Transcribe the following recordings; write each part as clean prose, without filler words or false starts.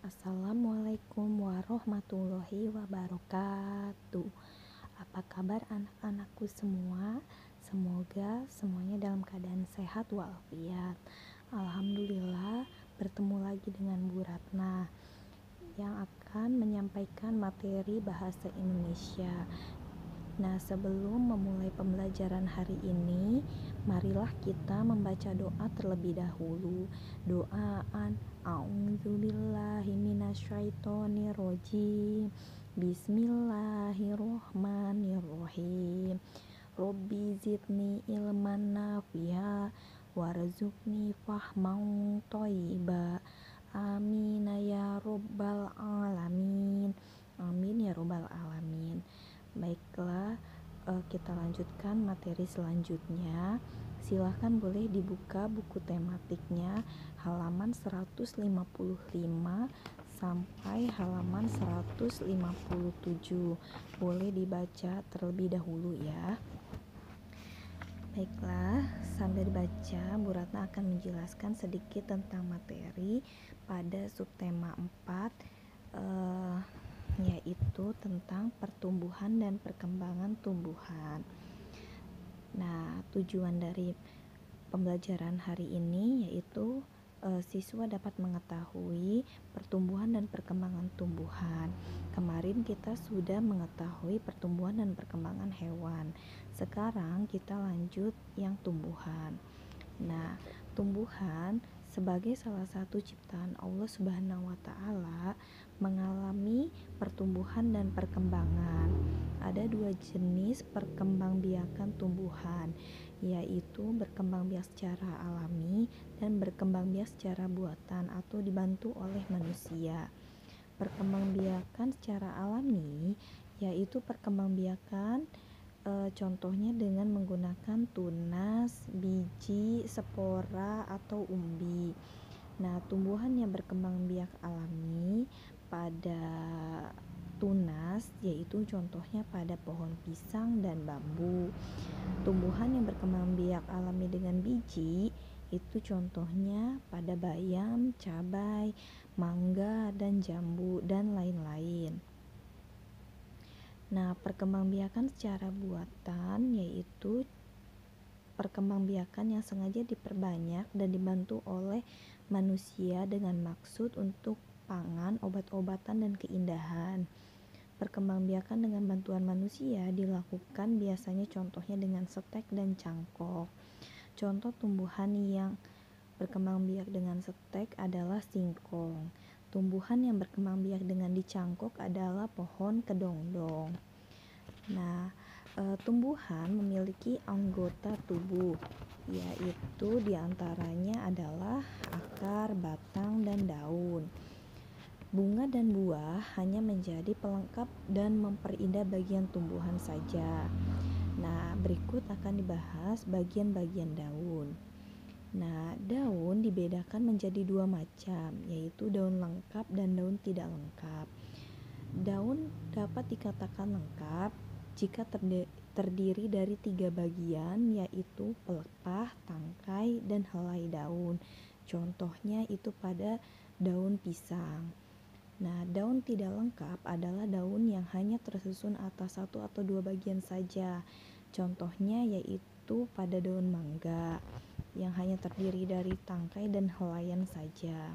Assalamualaikum warahmatullahi wabarakatuh. Apa kabar anak-anakku semua? Semoga semuanya dalam keadaan sehat walafiat. Alhamdulillah, bertemu lagi dengan Bu Ratna yang akan menyampaikan materi bahasa Indonesia. Nah, sebelum memulai pembelajaran hari ini, marilah kita membaca doa terlebih dahulu. Doaan a'udzubillahi minasyaitonirrajim. Bismillahirrohmanirrohim. Robbi zidni ilman nafi'a warzuqni fahman thayyiba. Amin ya rabbal alamin. Amin ya rabbal alamin. Baiklah, kita lanjutkan materi selanjutnya. Silahkan boleh dibuka buku tematiknya halaman 155 sampai halaman 157. Boleh dibaca terlebih dahulu ya. Baiklah, sambil dibaca, Bu Ratna akan menjelaskan sedikit tentang materi pada subtema 4, yaitu tentang pertumbuhan dan perkembangan tumbuhan. Nah, tujuan dari pembelajaran hari ini yaitu siswa dapat mengetahui pertumbuhan dan perkembangan tumbuhan. Kemarin kita sudah mengetahui pertumbuhan dan perkembangan hewan. Sekarang kita lanjut yang tumbuhan. Nah, tumbuhan sebagai salah satu ciptaan Allah Subhanahu wa Ta'ala mengalami pertumbuhan dan perkembangan. Ada dua jenis perkembangbiakan tumbuhan, yaitu berkembang biak secara alami dan berkembang biak secara buatan atau dibantu oleh manusia. Perkembangbiakan secara alami yaitu perkembangbiakan contohnya dengan menggunakan tunas, biji, spora, atau umbi. Nah, tumbuhan yang berkembang biak alami pada tunas yaitu contohnya pada pohon pisang dan bambu. Tumbuhan yang berkembang biak alami dengan biji itu contohnya pada bayam, cabai, mangga, dan jambu, dan lain-lain. Nah, perkembangbiakan secara buatan yaitu perkembangbiakan yang sengaja diperbanyak dan dibantu oleh manusia dengan maksud untuk pangan, obat-obatan, dan keindahan. Perkembangbiakan dengan bantuan manusia dilakukan biasanya contohnya dengan setek dan cangkok. Contoh tumbuhan yang berkembang biak dengan setek adalah singkong. Tumbuhan yang berkembang biak dengan dicangkok adalah pohon kedongdong. Nah, tumbuhan memiliki anggota tubuh, yaitu diantaranya adalah akar, batang, dan daun. Bunga dan buah hanya menjadi pelengkap dan memperindah bagian tumbuhan saja. Nah, berikut akan dibahas bagian-bagian daun. Nah, daun dibedakan menjadi dua macam, yaitu daun lengkap dan daun tidak lengkap. Daun dapat dikatakan lengkap jika terdiri dari 3 bagian, yaitu pelepah, tangkai, dan helai daun. Contohnya itu pada daun pisang. Nah, daun tidak lengkap adalah daun yang hanya tersusun atas 1 atau 2 bagian saja. Contohnya yaitu pada daun mangga yang hanya terdiri dari tangkai dan helaian saja.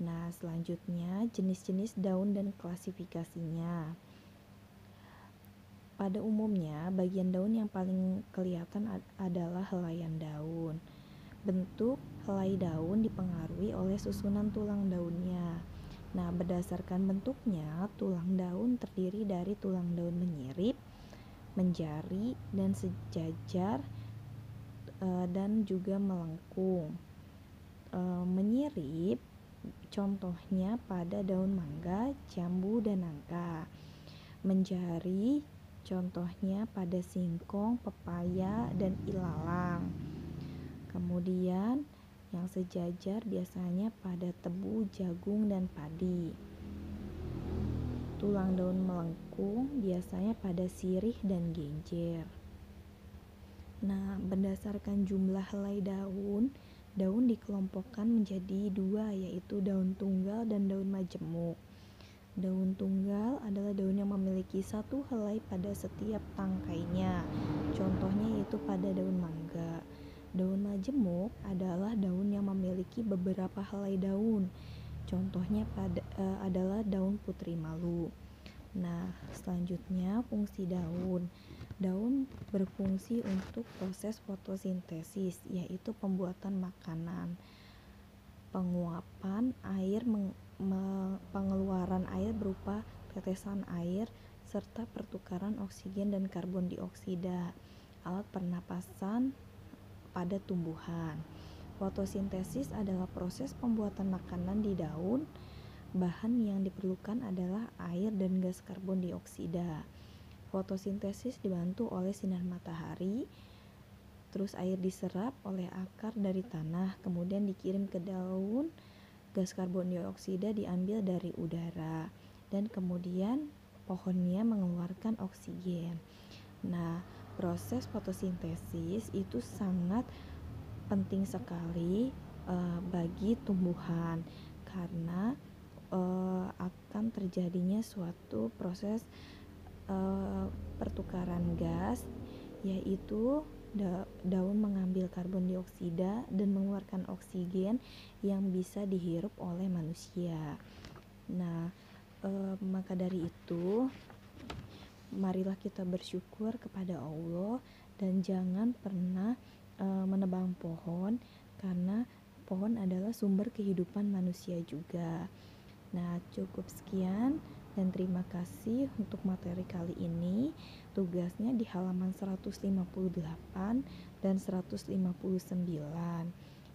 Nah, selanjutnya jenis-jenis daun dan klasifikasinya. Pada umumnya, bagian daun yang paling kelihatan adalah helaian daun. Bentuk helai daun dipengaruhi oleh susunan tulang daunnya. Nah, berdasarkan bentuknya, tulang daun terdiri dari tulang daun menyirip, menjari, dan sejajar, dan juga melengkung. Menyirip contohnya pada daun mangga, jambu, dan nangka. Menjari contohnya pada singkong, pepaya, dan ilalang. Kemudian yang sejajar biasanya pada tebu, jagung, dan padi. Tulang daun melengkung biasanya pada sirih dan genjer. Nah, berdasarkan jumlah helai daun Daun dikelompokkan menjadi dua, yaitu daun tunggal dan daun majemuk. Daun tunggal adalah daun yang memiliki satu helai pada setiap tangkainya. Contohnya yaitu pada daun mangga. Daun majemuk adalah daun yang memiliki beberapa helai daun. Contohnya adalah daun putri malu. Nah, selanjutnya fungsi daun. Daun berfungsi untuk proses fotosintesis, yaitu pembuatan makanan, penguapan air, pengeluaran air berupa tetesan air, serta pertukaran oksigen dan karbon dioksida, alat pernapasan pada tumbuhan. Fotosintesis adalah proses pembuatan makanan di daun. Bahan yang diperlukan adalah air dan gas karbon dioksida. Fotosintesis dibantu oleh sinar matahari, terus air diserap oleh akar dari tanah, kemudian dikirim ke daun. Gas karbon dioksida diambil dari udara, dan kemudian pohonnya mengeluarkan oksigen. Nah, proses fotosintesis itu sangat penting sekali bagi tumbuhan, karena akan terjadinya suatu proses pertukaran gas, yaitu daun mengambil karbon dioksida dan mengeluarkan oksigen yang bisa dihirup oleh manusia. Nah, maka dari itu, marilah kita bersyukur kepada Allah dan jangan pernah menebang pohon, karena pohon adalah sumber kehidupan manusia juga. Nah, cukup sekian dan terima kasih untuk materi kali ini. Tugasnya di halaman 158 dan 159.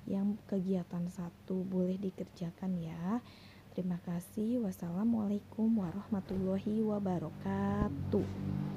Yang kegiatan 1 boleh dikerjakan ya. Terima kasih. Wassalamualaikum warahmatullahi wabarakatuh.